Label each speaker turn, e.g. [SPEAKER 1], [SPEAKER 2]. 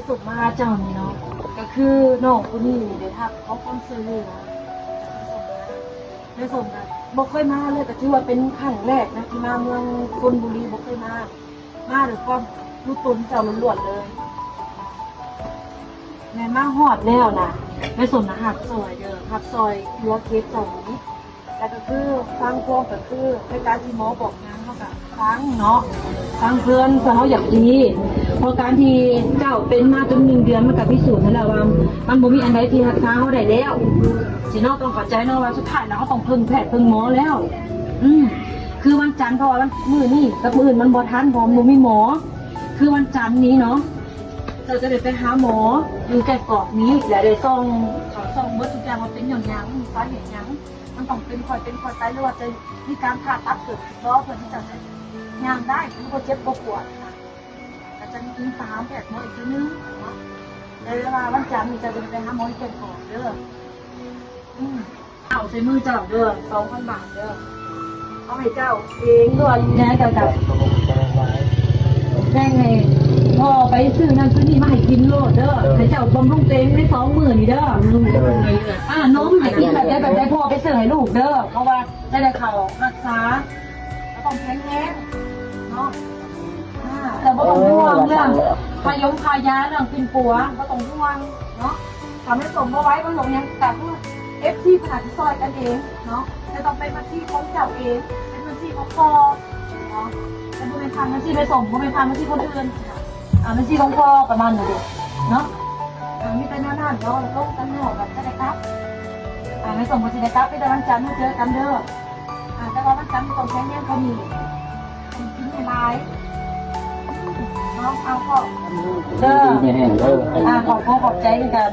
[SPEAKER 1] สุขมาเจ้านี่เนาะก็คือน้องคนนี้เดี๋ยวทักเขาความช่วยเหลือได้ส่งกันบ่เคยมาเลยแต่ถือว่าเป็นครั้งแรกนะที่มาเมืองชลบุรีบ่เคยมาหรือความรู้ตนเจ้าล้วนๆเลยแม่มาฮอดแล้วนะได้ส่งนะหักซอยเด้อหักซอยครัวเคสเจ้านี้แล้วก็คือฟังพวกก็คือในการที่หมอบอกงานเขาก็ฟังเนาะฟังเพื่อนเขาอยากดีเพราะการที่เจ้าเป็นมาจน1 เดือนมันก็พิสูจน์ให้แล้วว่ามันบ่มีอันใดที่รักษาเขาได้แล้วสิเนาะต้องเข้าใจเนาะว่าสุดท้ายแล้วเขาต้องพึ่งแพทย์พึ่งหมอแล้ว คือวันจันทร์เพราะว่ามื้อนี้กับมื้ออื่นมันบ่ทันเพราะมันบ่มีหมอคือวันจันทร์นี้เนาะเราจะได้ไปหาหมออยู่แก่กรอบนี้แล้วได้ส่งเบิดทุกอย่างว่าเป็นหยังมีสาเหตุหยังมันต้องเป็นคอยตายหรือว่าจะมีการผ่าตัดเกิดขึ้นบ่เพื่อที่จะย่างได้คือบ่เจ็บบ่ปวดค่ะแต่จะมีตามแพทย์หมออีกทีนึงเนาะในเวลาวันจันทร์นี่จะไปหาหมอที่แก่กรอบเด้อเอาใส่มือเจ้าเด้อ 2,000 บาทเด้อเอาให้เจ้าเองด้วยนะเจ้าแม่ไงพอไปซื้อนั่นซื้อนี่มาให้กินโลดเด้อให้เจ้าบำรุงเต็มใน2 มื้อนี่เด้อนมให้กินแบบได้พอไปซื้อให้ลูกเด้อเพราะว่าได้เขารักษาแล้วต้องแข็งแรงเนาะแต่บ่ต้องห่วงเรื่องพายาเรื่องกินปัวบ่ต้องห่วงเนาะทำให้สมบ่ไว้บ่หลงยังแต่เพื่อ FC ขนาดที่ซอยกันเองเนาะจะต้องเป็นบัญชีของเจ้าเองเป็นบัญชีของพ่อเนาะเป็นบัญชีไปส่งบัญชีคนอื่นบัญชีของพ่อประมาณนี้เนาะมีแต่หน้าเนาะแล้วก็กันเนาะแบบจะได้ครับไม่ส่งบัญชีได้ครับไปแต่วันจันทร์มาเจอกันเด้อแต่ว่าวันจันทร์ต้องแข่งแย่งเขามีกินให้ลายเนาะเอาพ่อเด้อขอบใจกัน